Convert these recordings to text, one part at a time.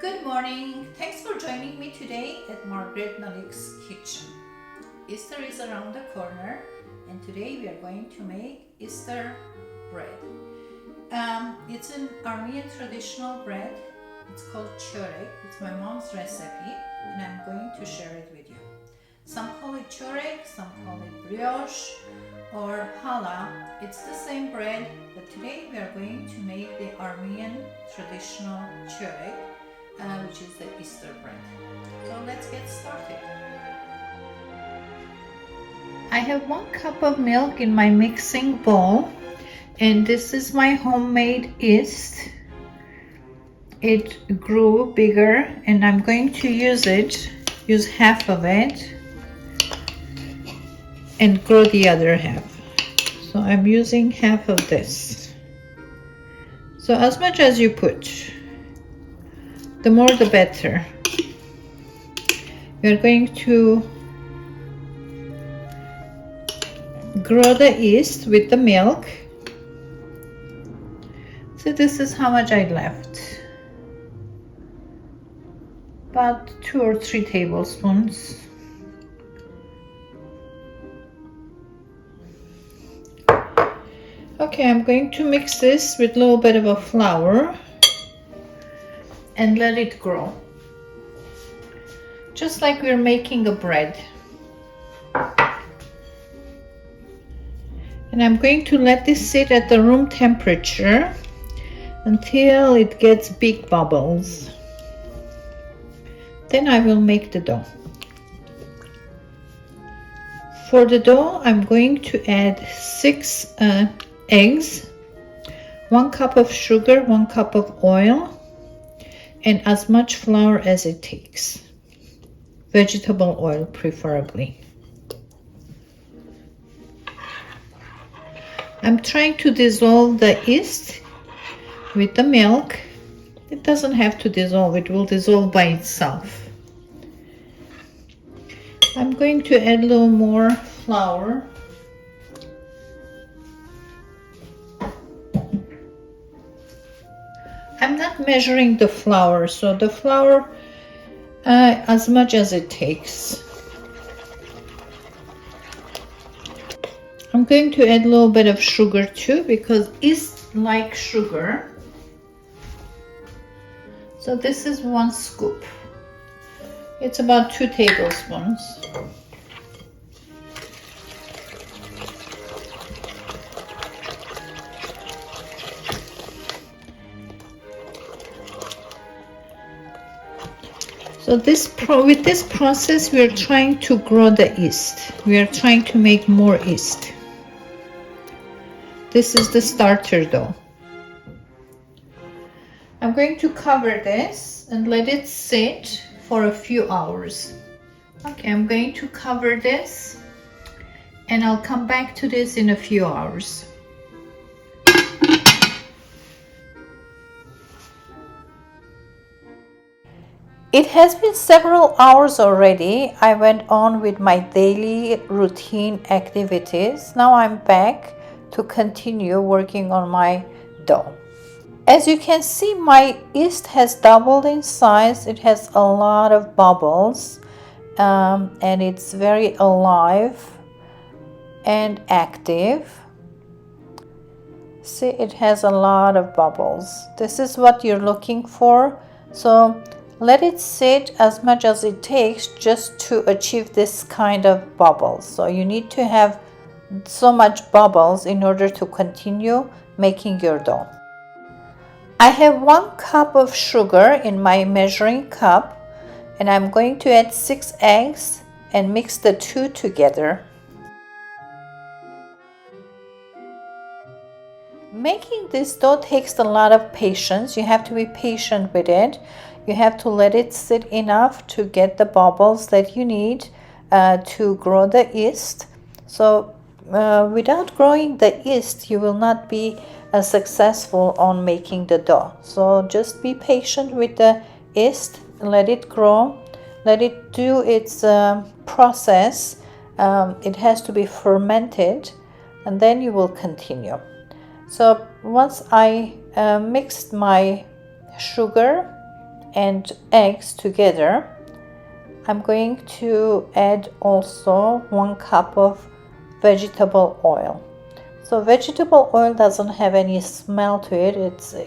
Good morning. Thanks for joining me today at LALIK'S kitchen. Easter is around the corner and today we are going to make Easter bread. It's an Armenian traditional bread. It's called CHOREG. It's my mom's recipe and I'm going to share it with you. Some call it CHOREG, some call it brioche or challah. It's the same bread, but today we are going to make the Armenian traditional CHOREG, which is the Easter bread. So let's get started. I have 1 cup of milk in my mixing bowl, and this is my homemade yeast. It grew bigger and I'm going to use half of it and grow the other half. So I'm using half of this. So as much as you put, the more the better. We're going to grow the yeast with the milk. So this is how much I left. About 2 or 3 tablespoons. Okay, I'm going to mix this with a little bit of a flour and let it grow. Just like we're making a bread. And I'm going to let this sit at the room temperature until it gets big bubbles. Then I will make the dough. For the dough, I'm going to add 6 eggs, 1 cup of sugar, 1 cup of oil, and as much flour as it takes. Vegetable oil preferably. I'm trying to dissolve the yeast with the milk. It doesn't have to dissolve, it will dissolve by itself. I'm going to add a little more flour. I'm not measuring the flour, so the flour as much as it takes. I'm going to add a little bit of sugar too because yeast like sugar. So this is 1 scoop. It's about 2 tablespoons. So with this process, we are trying to grow the yeast. We are trying to make more yeast. This is the starter dough. I'm going to cover this and let it sit for a few hours. Okay, I'm going to cover this and I'll come back to this in a few hours. It has been several hours already. I went on with my daily routine activities. Now I'm back to continue working on my dough. As you can see, my yeast has doubled in size. It has a lot of bubbles and it's very alive and active. See, it has a lot of bubbles. This is what you're looking for. So let it sit as much as it takes just to achieve this kind of bubbles. So you need to have so much bubbles in order to continue making your dough. I have 1 cup of sugar in my measuring cup and I'm going to add 6 eggs and mix the 2 together. Making this dough takes a lot of patience. You have to be patient with it. You have to let it sit enough to get the bubbles that you need to grow the yeast. So without growing the yeast, you will not be successful on making the dough. So just be patient with the yeast, let it grow, let it do its process. It has to be fermented and then you will continue. So once I mixed my sugar and eggs together, I'm going to add also 1 cup of vegetable oil. So vegetable oil doesn't have any smell to it.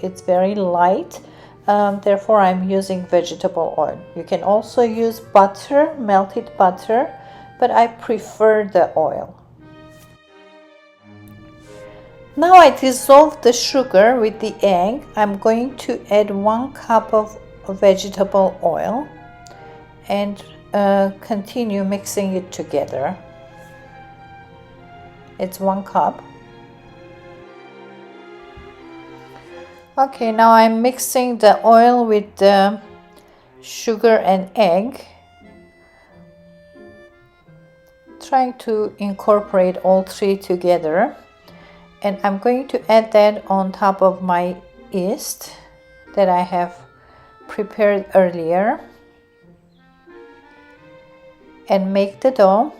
It's very light. Therefore, I'm using vegetable oil. You can also use butter, melted butter, but I prefer the oil. Now I dissolve the sugar with the egg. I'm going to add 1 cup of vegetable oil and continue mixing it together. It's 1 cup. Okay, now I'm mixing the oil with the sugar and egg, trying to incorporate all 3 together, and I'm going to add that on top of my yeast that I have prepared earlier and make the dough.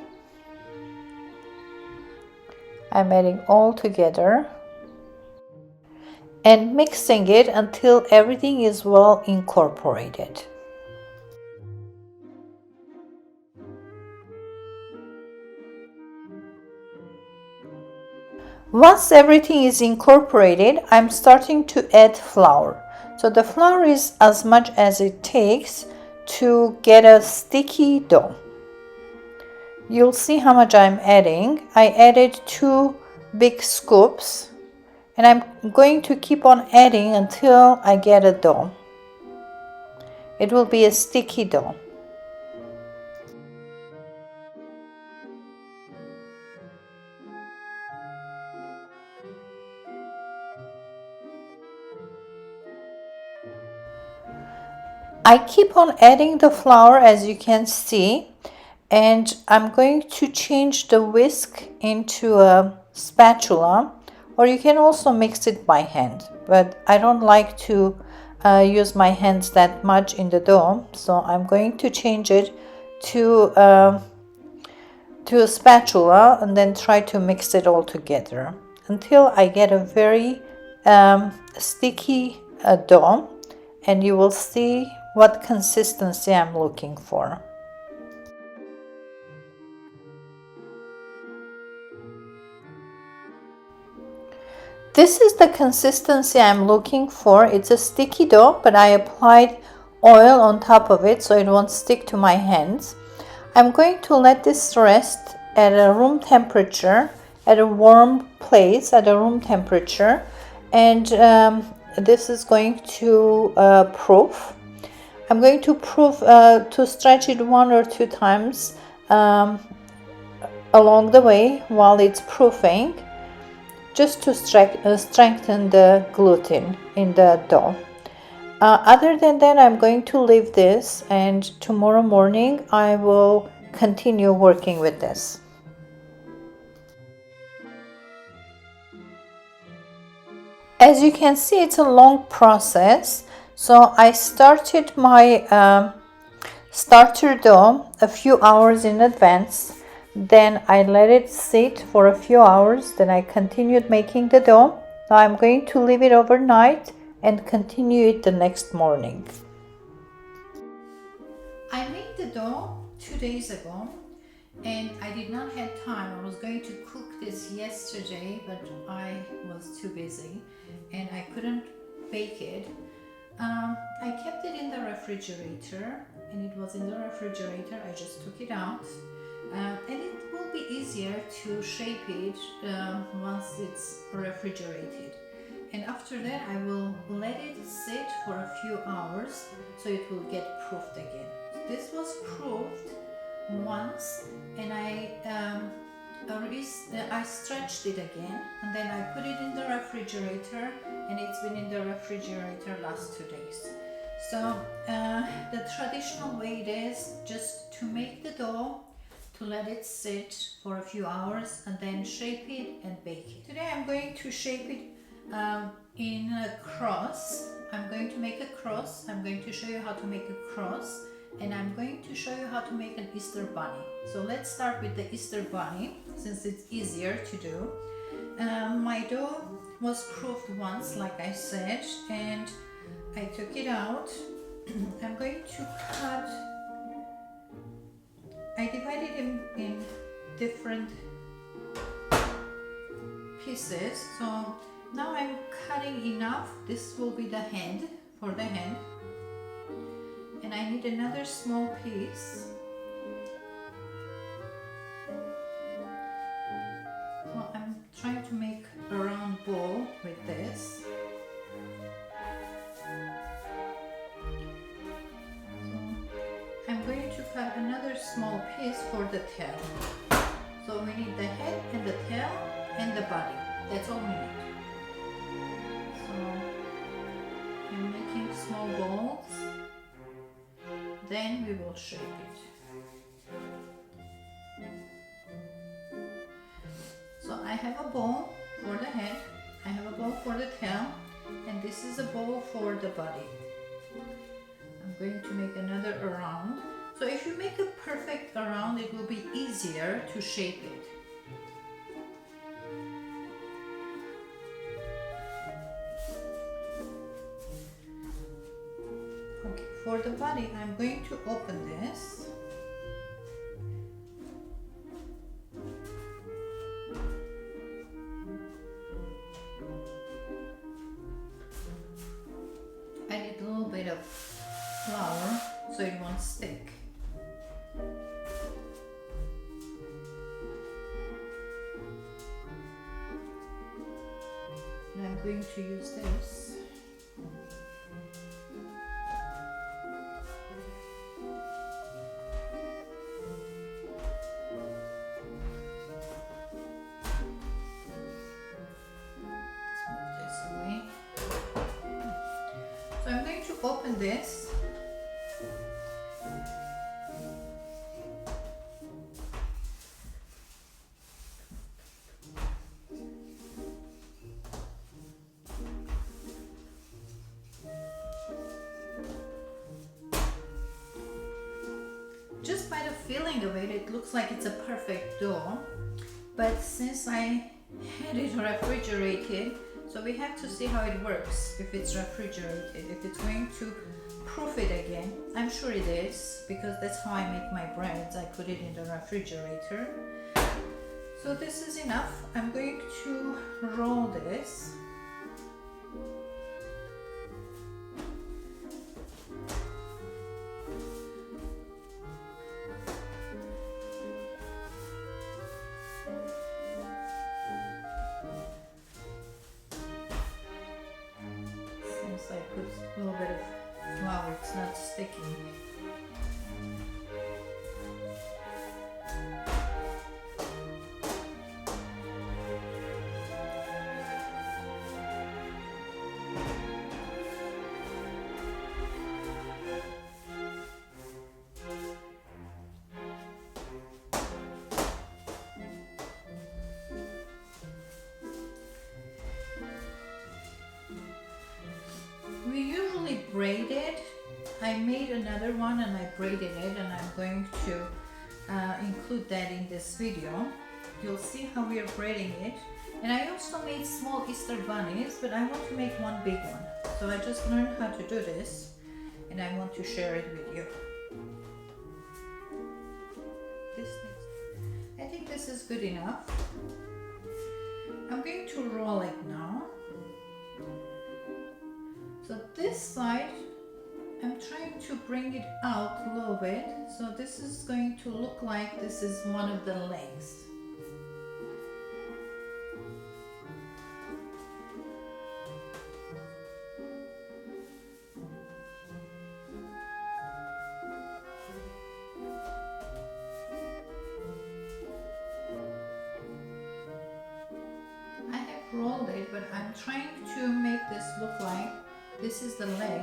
I'm adding all together and mixing it until everything is well incorporated. Once everything is incorporated, I'm starting to add flour. So the flour is as much as it takes to get a sticky dough. You'll see how much I'm adding. I added 2 big scoops. And I'm going to keep on adding until I get a dough. It will be a sticky dough. I keep on adding the flour, as you can see, and I'm going to change the whisk into a spatula, or you can also mix it by hand, but I don't like to use my hands that much in the dough, so I'm going to change it to a spatula and then try to mix it all together until I get a very sticky dough, and you will see what consistency I'm looking for. This is the consistency I'm looking for. It's a sticky dough, but I applied oil on top of it so it won't stick to my hands. I'm going to let this rest at a room temperature, at a warm place, at a room temperature, and this is going to proof. I'm going to proof to stretch it 1 or 2 times along the way while it's proofing, just to strengthen the gluten in the dough. Other than that, I'm going to leave this, and tomorrow morning I will continue working with this. As you can see, it's a long process. So I started my starter dough a few hours in advance. Then I let it sit for a few hours. Then I continued making the dough. Now I'm going to leave it overnight and continue it the next morning. I made the dough 2 days ago, and I did not have time. I was going to cook this yesterday, but I was too busy and I couldn't bake it. I kept it in the refrigerator, and it was in the refrigerator. I just took it out. And it will be easier to shape it once it's refrigerated. And after that, I will let it sit for a few hours so it will get proofed again. This was proofed once, and I stretched it again, and then I put it in the refrigerator, and it's been in the refrigerator last 2 days. So the traditional way it is just to make the dough, to let it sit for a few hours, and then shape it and bake it. Today I'm going to shape it in a cross. I'm going to make a cross. I'm going to show you how to make a cross, and I'm going to show you how to make an Easter bunny. So let's start with the Easter bunny, since it's easier to do. My dough was proofed once, like I said, and I took it out I'm going to cut, I divided him in different pieces. So now I'm cutting enough. This will be the hand, for the hand. And I need another small piece. So I'm trying to make a round ball with this. I'm going to cut another small piece for the tail. So we need the head and the tail and the body. That's all we need. So I'm making small balls. Then we will shape it. So I have a ball for the head, I have a ball for the tail, and this is a ball for the body. I'm going to make another around. So if you make a perfect around, it will be easier to shape it. Okay, for the body, I'm going to open this. I need a little bit of flour so it won't stick. And I'm going to use this. So I'm going to open this. Just by the feeling of it, it looks like it's a perfect dough. But since I had it refrigerated, so we have to see how it works if it's refrigerated, if it's going to proof it again. I'm sure it is, because that's how I make my breads. I put it in the refrigerator. So this is enough. I'm going to roll this. I put a little bit of flour, it's not sticking. We usually braid it. I made another one and I braided it, and I'm going to include that in this video. You'll see how we are braiding it. And I also made small Easter bunnies, but I want to make one big one. So I just learned how to do this, and I want to share it with you. I think this is good enough. I'm going to roll it now. So this side, I'm trying to bring it out a little bit. So this is going to look like this is one of the legs. I have rolled it, but I'm trying to make this look like this is the leg.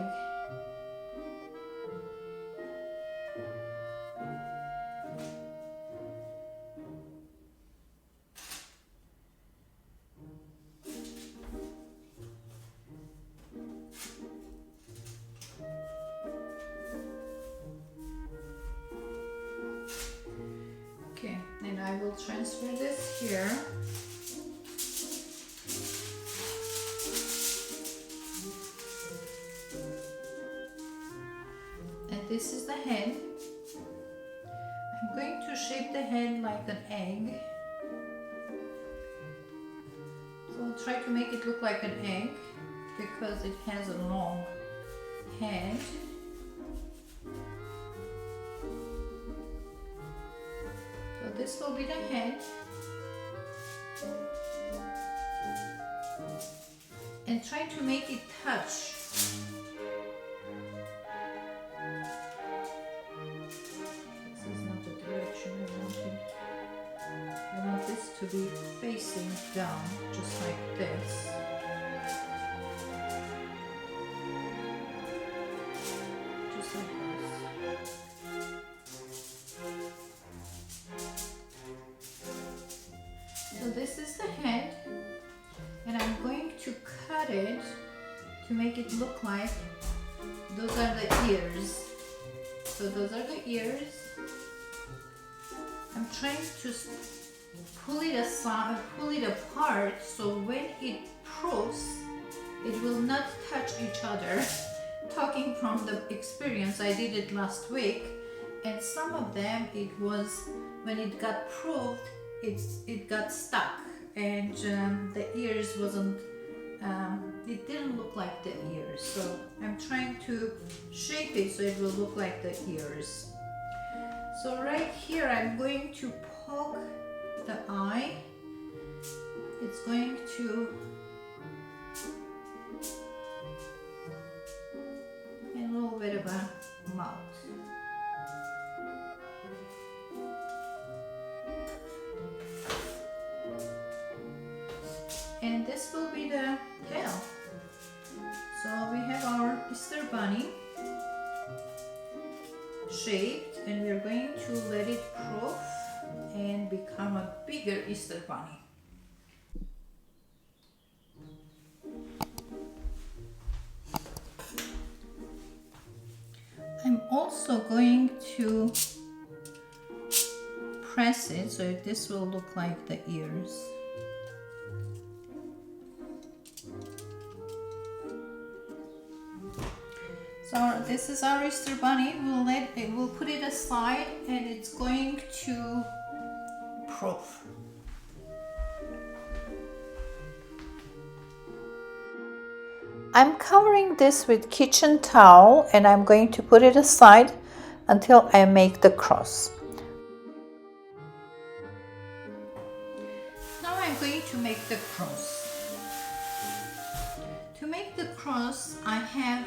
Okay, and I will transfer this here. this is the head. I'm going to shape the head like an egg. So I'll try to make it look like an egg because it has a long head. So this will be the head. And try to make it touch. This is not the direction I want this to be facing down, just like this. Just like this. So this is the head. And I'm going to cut it to make it look like those are the ears. So those are the ears. I'm trying to pull it aside, pull it apart, so when it proofs, it will not touch each other. Talking from the experience, I did it last week, and some of them, it was when it got proofed, it got stuck. And the ears wasn't, it didn't look like the ears. So I'm trying to shape it so it will look like the ears. So right here I'm going to poke the eye. It's going to, and a little bit of a mouth. And this will be the tail. So we have our Easter bunny shaped, and we're going to let it proof and become a bigger Easter bunny. I'm also going to press it so this will look like the ears. So this is our Easter bunny. We'll put it aside, and it's going to proof. I'm covering this with kitchen towel, and I'm going to put it aside until I make the cross. Now I'm going to make the cross. To make the cross, I have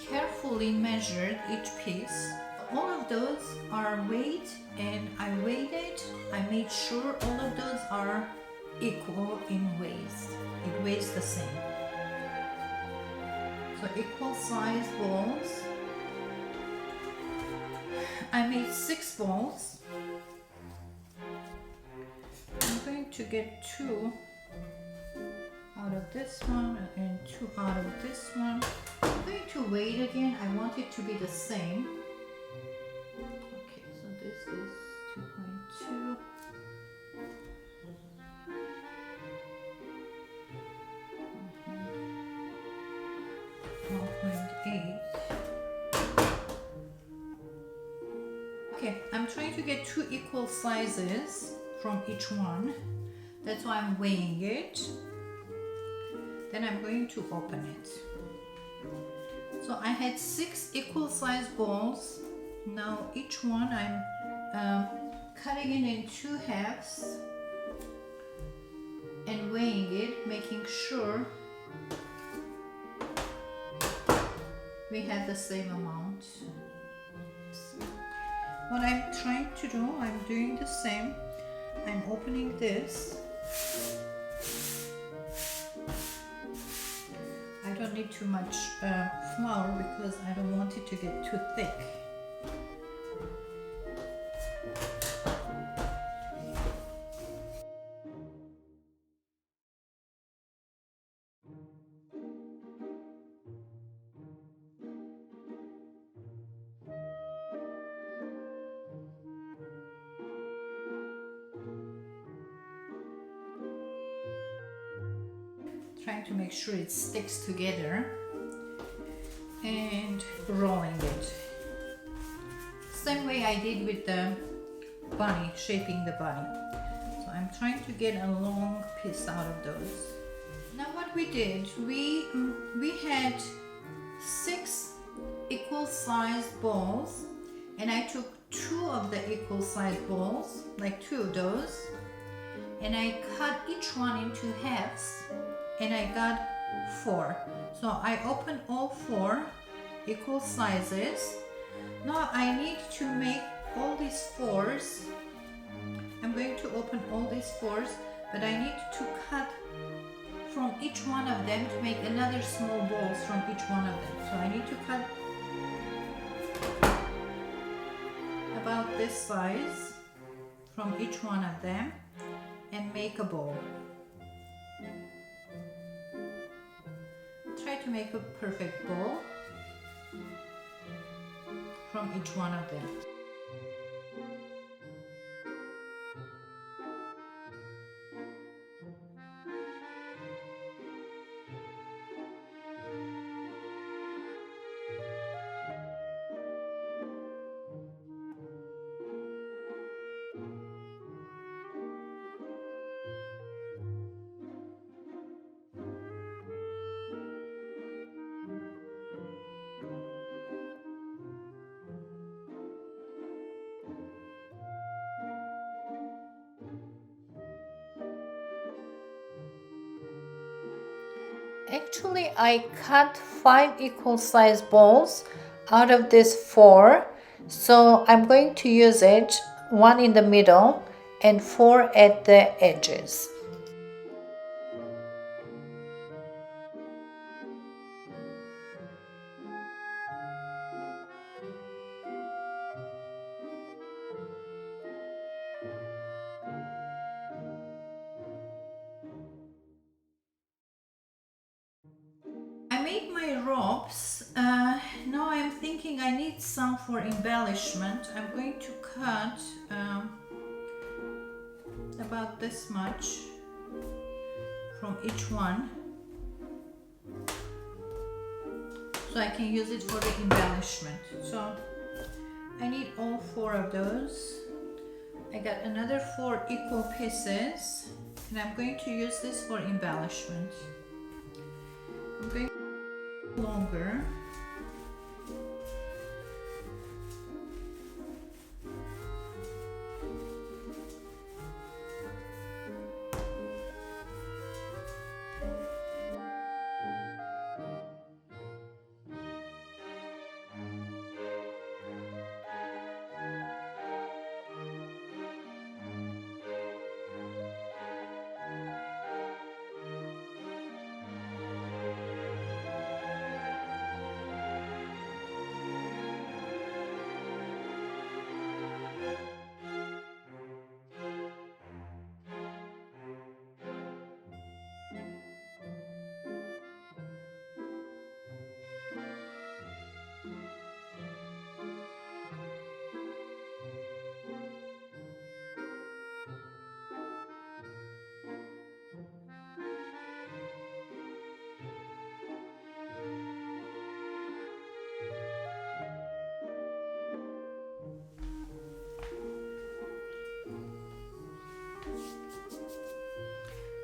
carefully measured each piece. All of those are weighed, and I weighed it. I made sure all of those are equal in weight. It weighs the same. So equal size balls. I made 6 balls. I'm going to get 2 out of this one and 2 out of this one. I'm going to weigh it again. I want it to be the same. Okay, so this is 2.2. 1.8. Okay, I'm trying to get 2 equal sizes from each one. That's why I'm weighing it. Then I'm going to open it. So I had 6 equal size balls. Now each one I'm cutting it in 2 halves and weighing it, making sure we have the same amount. What I'm trying to do, I'm doing the same. I'm opening this. I don't need too much flour because I don't want it to get too thick. Trying to make sure it sticks together and rolling it. Same way I did with the bunny, shaping the bunny. So I'm trying to get a long piece out of those. Now what we did, we had 6 equal sized balls, and I took 2 of the equal sized balls, like 2 of those, and I cut each one into halves, and I got 4. So I opened all 4 equal sizes. Now I need to make all these 4s. I'm going to open all these 4s, but I need to cut from each one of them to make another small balls from each one of them. So I need to cut about this size from each one of them and make a ball. Try to make a perfect ball from each one of them. Actually, I cut 5 equal size balls out of this 4. So I'm going to use it, 1 in the middle and 4 at the edges. I made my ropes. Now I'm thinking I need some for embellishment. I'm going to cut about this much from each one, so I can use it for the embellishment. So I need all 4 of those. I got another 4 equal pieces, and I'm going to use this for embellishment. I'm going longer.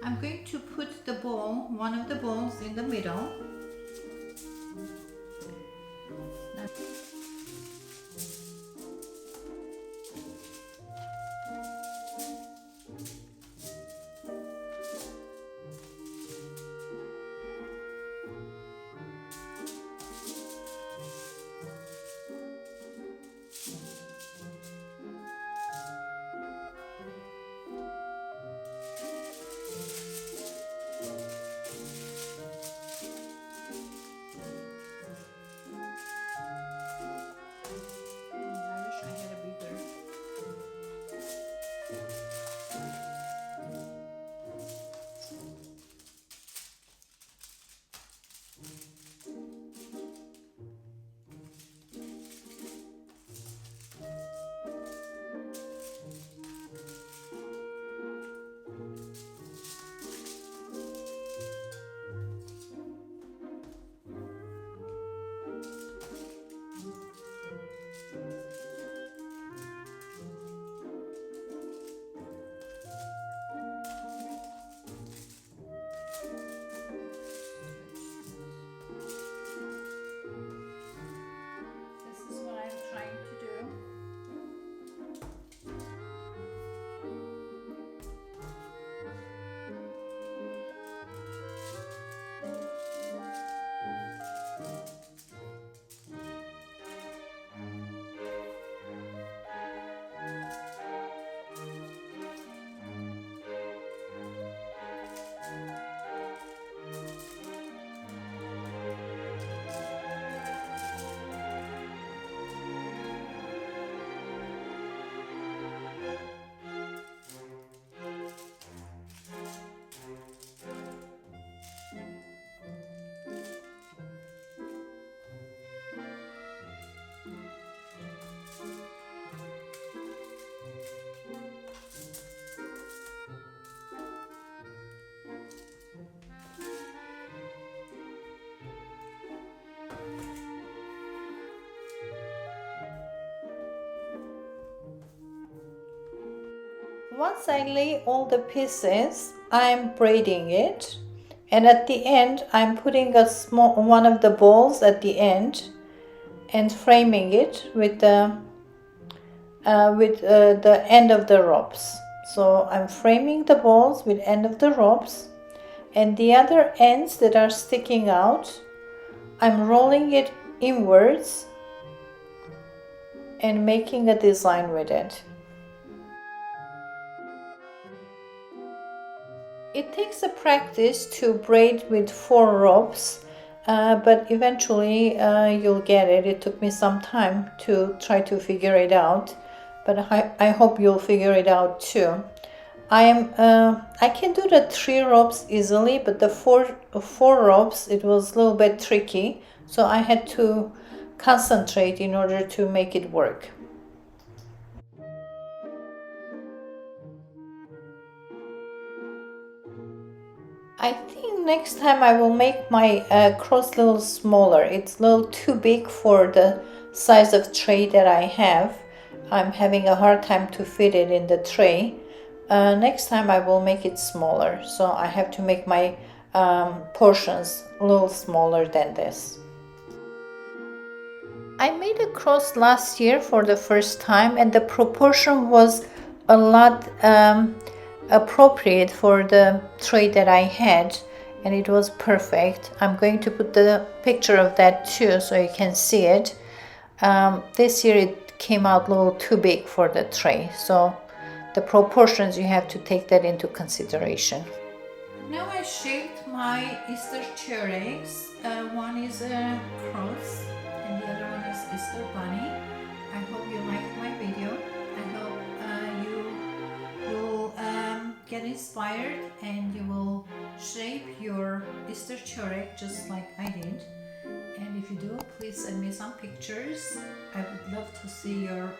I'm going to put the ball, one of the balls in the middle. Once I lay all the pieces, I'm braiding it, and at the end I'm putting a small one of the balls at the end and framing it with the end of the ropes. So I'm framing the balls with end of the ropes, and the other ends that are sticking out, I'm rolling it inwards and making a design with it. It takes a practice to braid with 4 ropes, but eventually you'll get it. It took me some time to try to figure it out, but I hope you'll figure it out too. I can do the 3 ropes easily, but the four ropes, it was a little bit tricky, so I had to concentrate in order to make it work. I think next time I will make my cross a little smaller. It's a little too big for the size of tray that I have. I'm having a hard time to fit it in the tray. Next time I will make it smaller, so I have to make my portions a little smaller than this. I made a cross last year for the first time, and the proportion was a lot appropriate for the tray that I had, and it was perfect. I'm going to put the picture of that too so you can see it. This year it came out a little too big for the tray, so the proportions, you have to take that into consideration. Now I shaped my Easter CHOREGs. One is a cross and the other one is Easter bunny. I hope you liked my video. I hope you'll get inspired and you will shape your Easter CHOREG just like I did. And if you do, please send me some pictures. I would love to see your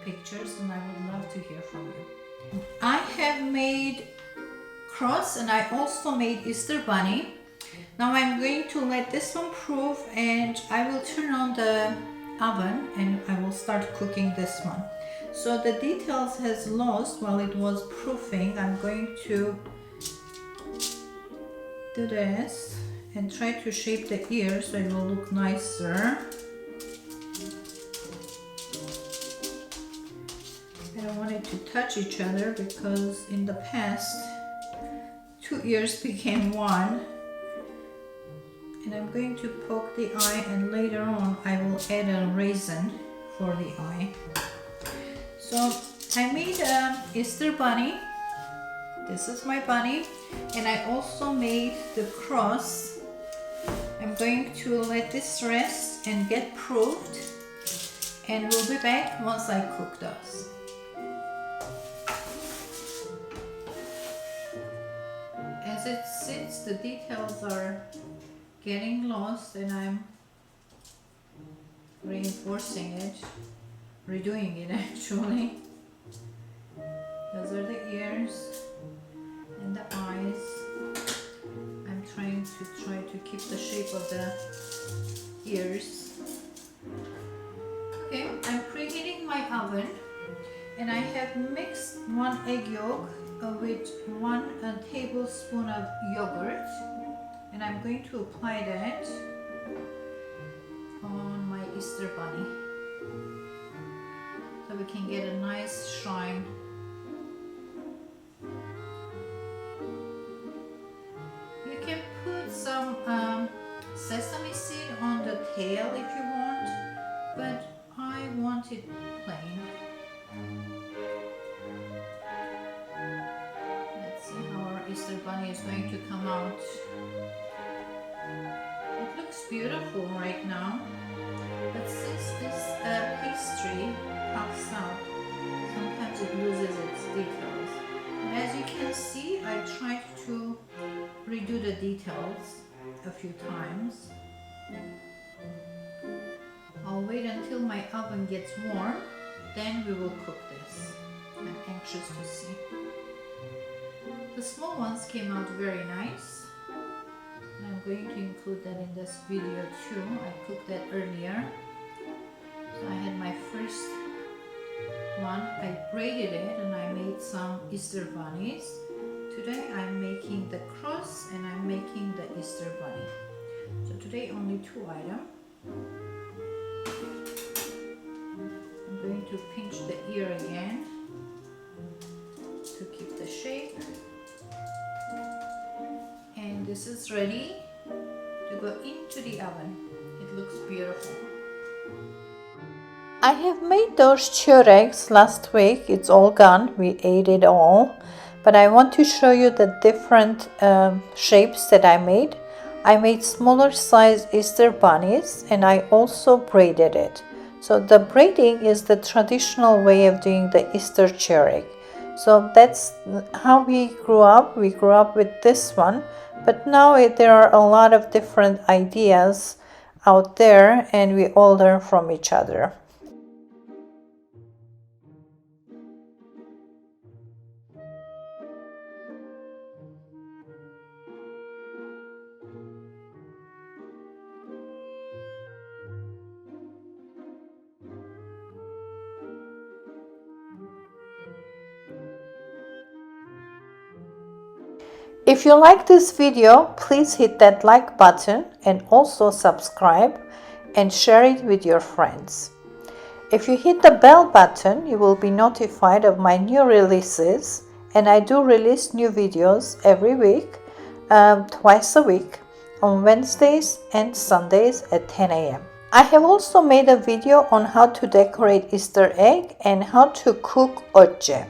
pictures and I would love to hear from you. I have made cross and I also made Easter bunny. Now I'm going to let this one proof and I will turn on the oven and I will start cooking this one. So the details has lost while it was proofing. I'm going to do this and try to shape the ears so it will look nicer. I don't want it to touch each other because in the past 2 ears became one. And I'm going to poke the eye and later on I will add a raisin for the eye. So I made an Easter bunny. This is my bunny, and I also made the cross. I'm going to let this rest and get proofed, and we'll be back once I cook those. As it sits, the details are getting lost and I'm reinforcing it, redoing it actually. Those are the ears and the eyes. I'm trying to keep the shape of the ears. Okay, I'm preheating my oven and I have mixed 1 egg yolk with 1 tablespoon of yogurt, and I'm going to apply that on my Easter bunny so we can get a nice shine. You can put some sesame seed on the tail if you want, but I want it plain. Let's see how our Easter bunny is going to come out. It looks beautiful right now, but since this pastry puffs out, sometimes it loses its details. And as you can see, I tried to redo the details a few times. I'll wait until my oven gets warm, then we will cook this. I'm anxious to see. The small ones came out very nice. And I'm going to include that in this video too. I cooked that earlier. So I had my first one I braided it and I made some Easter bunnies. Today I'm making the cross and I'm making the Easter bunny. So today only 2 items. I'm going to pinch the ear again to keep the shape. And this is ready to go into the oven. It looks beautiful. I have made those CHOREGs last week. It's all gone. We ate it all. But I want to show you the different shapes that I made. I made smaller size Easter bunnies and I also braided it. So the braiding is the traditional way of doing the Easter CHOREG. So that's how we grew up. We grew up with this one. But now there are a lot of different ideas out there and we all learn from each other. If you like this video, please hit that like button and also subscribe and share it with your friends. If you hit the bell button, you will be notified of my new releases, and I do release new videos every week, twice a week, on Wednesdays and Sundays at 10 a.m. I have also made a video on how to decorate Easter egg and how to cook ötçe.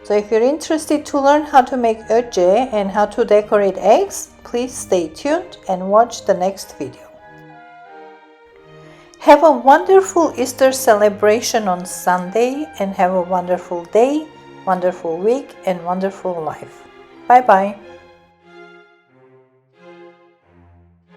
So if you're interested to learn how to make ötçe and how to decorate eggs, please stay tuned and watch the next video. Have a wonderful Easter celebration on Sunday and have a wonderful day, wonderful week and wonderful life. Bye bye.